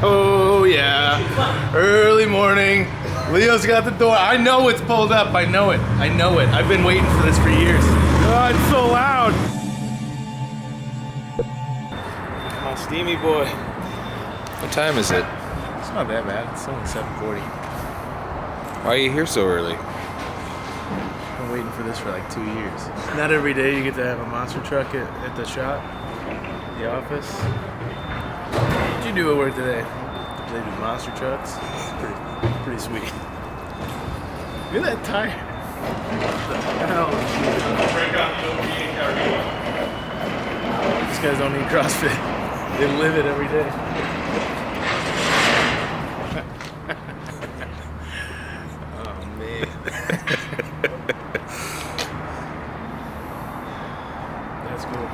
Oh yeah, early morning. Leo's got the door. I know it's pulled up. I know it. I know it. I've been waiting for this for years. Oh, it's so loud. My steamy boy. What time is it? It's not that bad. It's only 7:40. Why are you here so early? I've been waiting for this for like 2 years. Not every day you get to have a monster truck at the shop, the office. What did you do at work today? They do monster trucks. It's pretty sweet. Look at that tire. What the hell? These guys don't need CrossFit. They live it every day. Oh man. That's cool.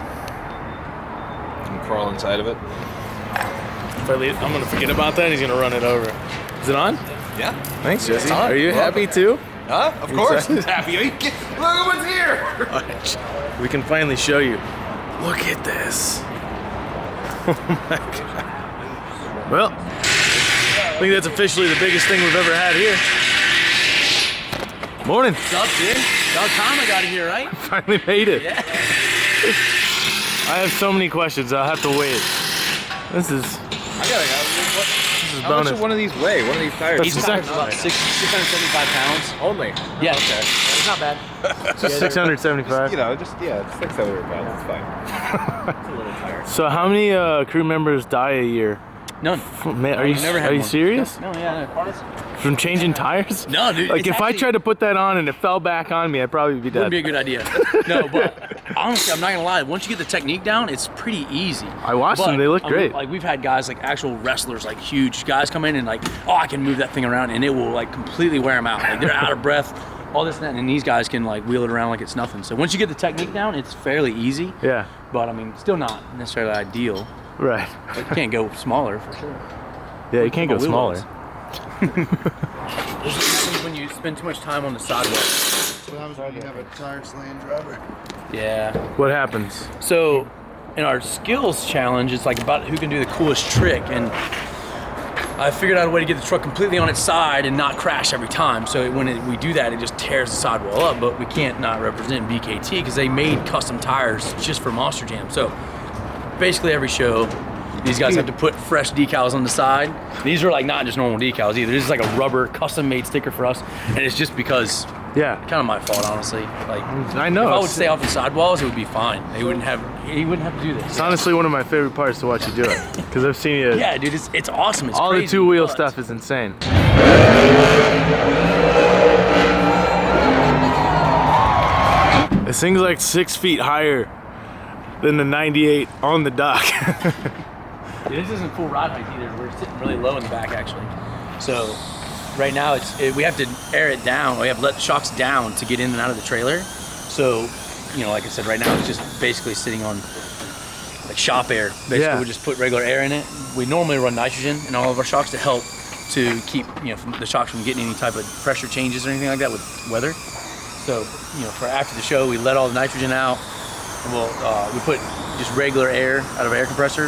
You crawl inside of it? If I leave, I'm gonna forget about that. He's gonna run it over. Is it on? Yeah. Thanks, Jesse. on. Are you happy too? Huh? Of course. Happy. Look at what's here. We can finally show you. Look at this. Oh my god. Well, I think that's officially the biggest thing we've ever had here. Morning. What's up, dude? About time I got here, right? Finally made it. Yeah. I have so many questions. I'll have to wait. This is How bonus. much does one of these weigh? One of these tires? That's Each time's about 675 pounds. Only. Yeah. Okay. It's not bad. 675. You know, it's 600 pounds. It's fine. It's a little tired. So how many crew members die a year? None. Man, are I've never had you one. serious? No, yeah, no. From changing tires? No, dude. Like it's if I actually- tried to put that on and it fell back on me, I'd probably be dead. Wouldn't be a good idea. No, but honestly, I'm not gonna lie. Once you get the technique down, it's pretty easy. I watched them; they look great. Like we've had guys, like actual wrestlers, like huge guys, come in and like, oh, I can move that thing around, and it will like completely wear them out. Like they're out of breath, all this and that, and these guys can like wheel it around like it's nothing. So once you get the technique down, it's fairly easy. Yeah. But I mean, still not necessarily ideal. Right. Like, you can't go smaller for sure. Yeah, you can't go Wheel smaller. wells. This is what happens when you spend too much time on the sidewalk. What happens when you have a tire slaying driver? Yeah. What happens? So, in our skills challenge, it's like about who can do the coolest trick, and I figured out a way to get the truck completely on its side and not crash every time. So when we do that, it just tears the sidewall up. But we can't not represent BKT because they made custom tires just for Monster Jam. So basically every show, these guys have to put fresh decals on the side. These are like not just normal decals either. This is like a rubber custom made sticker for us, and it's just because. Yeah. Kind of my fault, honestly. Like, I know. if I would stay off the sidewalls, it would be fine. He wouldn't have to do this. It's honestly one of my favorite parts to watch you do it, because I've seen you. Yeah, dude, it's awesome. It's all crazy, the two-wheel but- stuff is insane. This thing's like 6 feet higher than the 98 on the dock. Yeah, this isn't full ride height either. We're sitting really low in the back, actually. So right now, we have to air it down. We have to let the shocks down to get in and out of the trailer. So, you know, like I said, right now it's just basically sitting on like shop air. Basically, Yeah. we just put regular air in it. We normally run nitrogen in all of our shocks to help to keep the shocks from getting any type of pressure changes or anything like that with weather. So, for after the show, we let all the nitrogen out. And we put just regular air out of an air compressor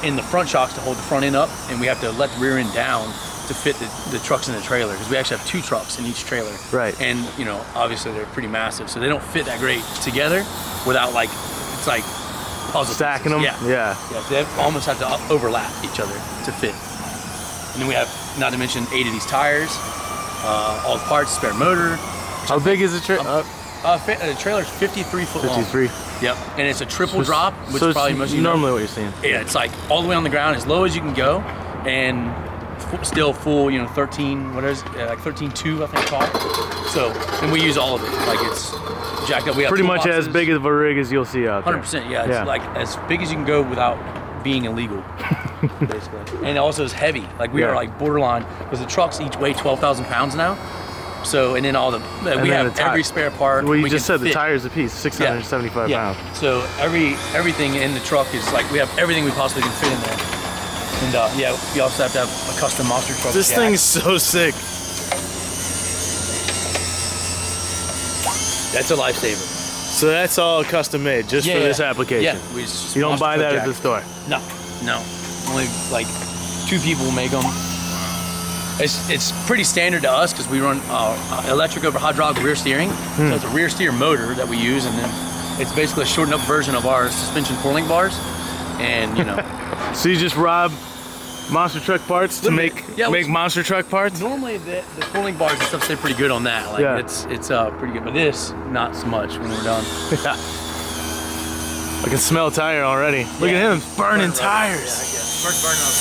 in the front shocks to hold the front end up, and we have to let the rear end down to fit the trucks in the trailer, because we actually have 2 trucks in each trailer. Right. And obviously they're pretty massive, so they don't fit that great together without it's like puzzle Stacking pieces. them? Yeah. Yeah, so they almost have to overlap each other to fit. And then we have, not to mention, 8 of these tires, all the parts, spare motor. How big is the trailer? The trailer's 53 foot long. 53. Yep, and it's a triple drop, which so is probably it's most of you know. normally what you're seeing. Yeah, it's like all the way on the ground, as low as you can go, and still full, 13, what is it? Like 13.2, I think, top. So, and we use all of it. Like it's jacked up. We have Pretty much as toolboxes. big of a rig as you'll see out there. 100%, yeah. It's like as big as you can go without being illegal, basically. And it also is heavy. Like we are like borderline, because the trucks each weigh 12,000 pounds now. So, and then we have every spare part. Well, you we just can said the fit. tire's a piece, 675 pounds. So everything in the truck is like, we have everything we possibly can fit in there. And we also have to have a custom monster truck. This jack. thing's so sick. That's a lifesaver. So that's all custom made just for this application. Yeah, You don't buy that at the store. No. Only like 2 people make them. It's pretty standard to us because we run electric over hydraulic rear steering. So it's a rear steer motor that we use, and then it's basically a shortened up version of our suspension 4-link bars. And you know. So you just rob monster truck parts to make monster truck parts? Normally the 4-link bars and stuff stay pretty good on that. Like it's pretty good, but this not so much when we're done. I can smell tire already. Look at him burning tires. Yeah, I guess. First burn off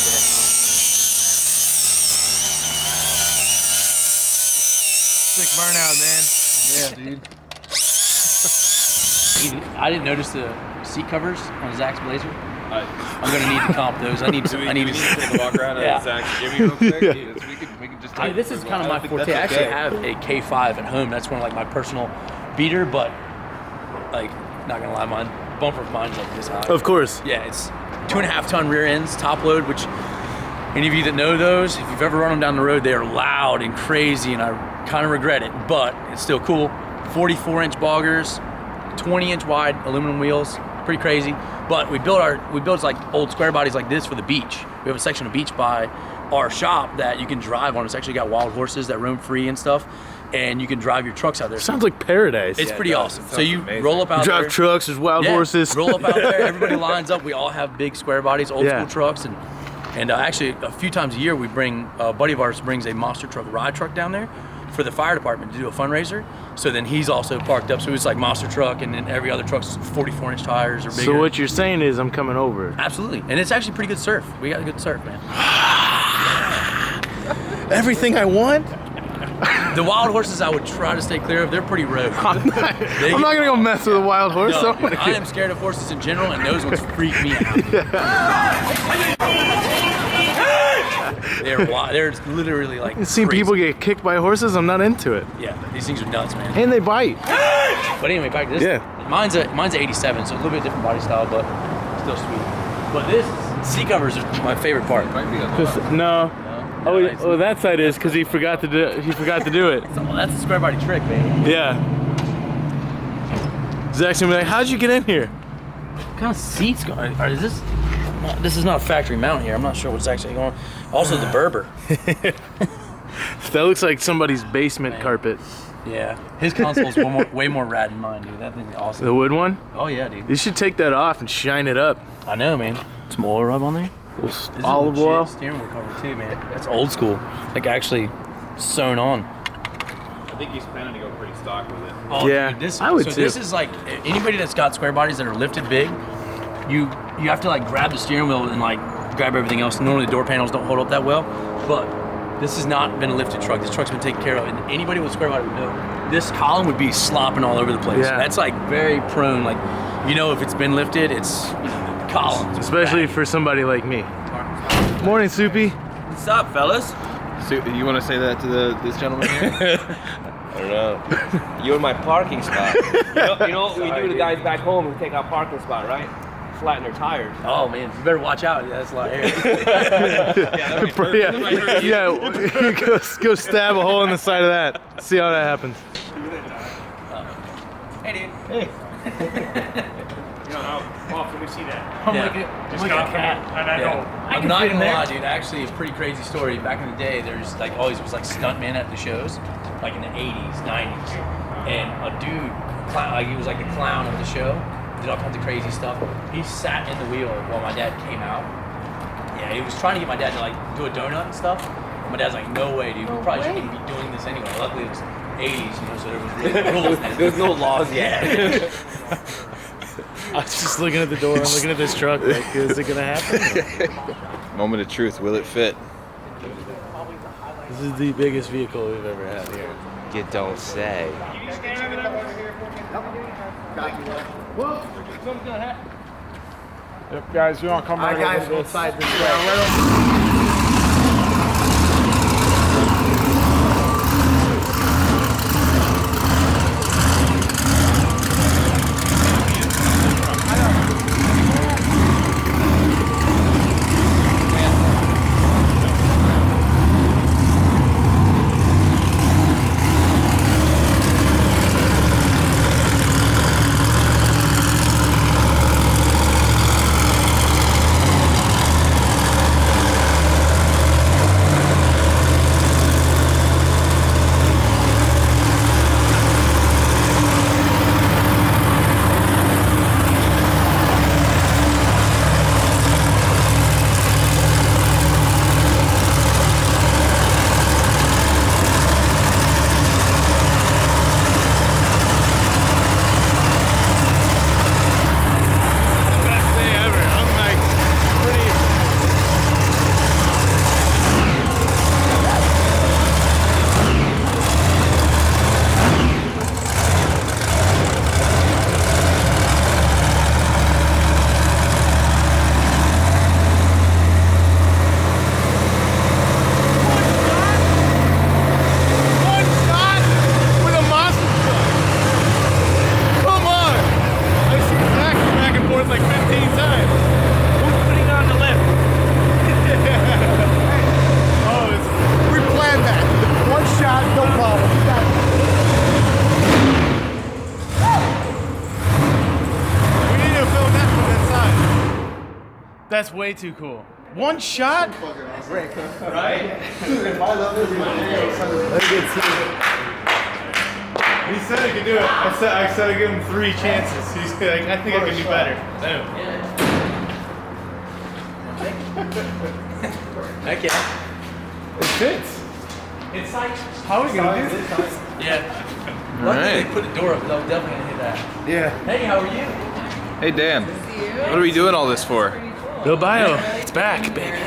Sick burnout, man. Yeah, dude. I didn't notice the seat covers on Zach's Blazer. I'm gonna need to comp those. I need to take a walk around Yeah. at Zach's Jimmy real quick. We can just Dude, this is kind of my forte. I actually have a K5 at home. That's one of like my personal beater, but like, not gonna lie, mine bumper of mine's like this high. Of course. Yeah, it's 2.5 ton rear ends, top load, which any of you that know those, if you've ever run them down the road, they are loud and crazy, and I kind of regret it, but it's still cool. 44-inch boggers, 20-inch wide aluminum wheels, pretty crazy. But we built like old square bodies like this for the beach. We have a section of beach by our shop that you can drive on. It's actually got wild horses that roam free and stuff, and you can drive your trucks out there. Sounds like paradise. It's pretty awesome. So you roll up out You there. drive trucks, there's wild horses. Roll up out there. Everybody lines up. We all have big square bodies, old school trucks, and actually a few times a year we bring a buddy of ours brings a monster truck ride truck down there for the fire department to do a fundraiser. So then he's also parked up. So it's like monster truck, and then every other truck's 44-inch tires or bigger. So what you're saying is I'm coming over. Absolutely, and it's actually pretty good surf. We got a good surf, man. Everything I want? The wild horses I would try to stay clear of. They're pretty rogue. I'm not gonna go mess with a wild horse. No, I am scared of horses in general, and those ones freak me out. They're literally like. I've seen people get kicked by horses. I'm not into it. Yeah, these things are nuts, man. And they bite. But anyway, back to this. Yeah. Mine's a 87, so a little bit different body style, but still sweet. But this seat covers are my favorite part. No. Oh, that side is because he forgot to do it. Well, that's a square body trick, man. Yeah. Zach's gonna be like, "How'd you get in here?" What kind of seats going? Is this? This is not a factory mount here. I'm not sure what's actually going on. Also, the Berber. That looks like somebody's basement carpet. Yeah, his console's way more rad than mine, dude. That thing's awesome. The wood one? Oh yeah, dude. You should take that off and shine it up. I know, man. Some oil rub on there. Olive oil. Steering wheel cover too, man. That's old school. Like actually sewn on. I think he's planning to go pretty stock with it. Oh, Yeah, dude, I would too. This is like anybody that's got square bodies that are lifted big. You have to like grab the steering wheel and like grab everything else. Normally the door panels don't hold up that well, but this has not been a lifted truck. This truck's been taken care of, and anybody with a square body would know. This column would be slopping all over the place. Yeah. That's like very prone. Like, you know, if it's been lifted, it's the columns. Especially for somebody like me. Morning, Soupy. What's up, fellas? So, you want to say that to this gentleman here? I don't know. You're my parking spot. You know what we do to guys back home? We take our parking spot, right? Flatten their tires. Oh man, you better watch out. Yeah, that's a lot of air. Go stab a hole in the side of that. See how that happens. Hey, dude. Hey. You know, how often we see that? I'm Just like a got cat. and I don't. I'm not gonna lie, dude. Actually, a pretty crazy story. Back in the day, there's like always was like stuntmen at the shows, like in the 80s, 90s, and a dude, like he was like the clown of the show, did all kinds of crazy stuff. He sat in the wheel while my dad came out. Yeah, he was trying to get my dad to like do a donut and stuff. And my dad's like, no way, dude. We probably shouldn't even be doing this anyway. Luckily, it was 80s, you know, so there was rules. There's no laws yet. I was just looking at the door and looking at this truck like, is it gonna happen? Moment of truth. Will it fit? This is the biggest vehicle we've ever had here. You don't say. Yep, guys, we want to come right over this. Side this way. That's way too cool. One shot? Fucking awesome. Right? If I love this He said he could do it. I said I'd give him 3 chances. He's like, I think I can do better. Boom. Heck yeah. It fits. It's like, How are we gonna do this? yeah. Luckily they put a door up, but I was definitely gonna hit that. Yeah. Hey, how are you? Hey Dan, what are we doing all this for? Bill Bio, it's back, baby.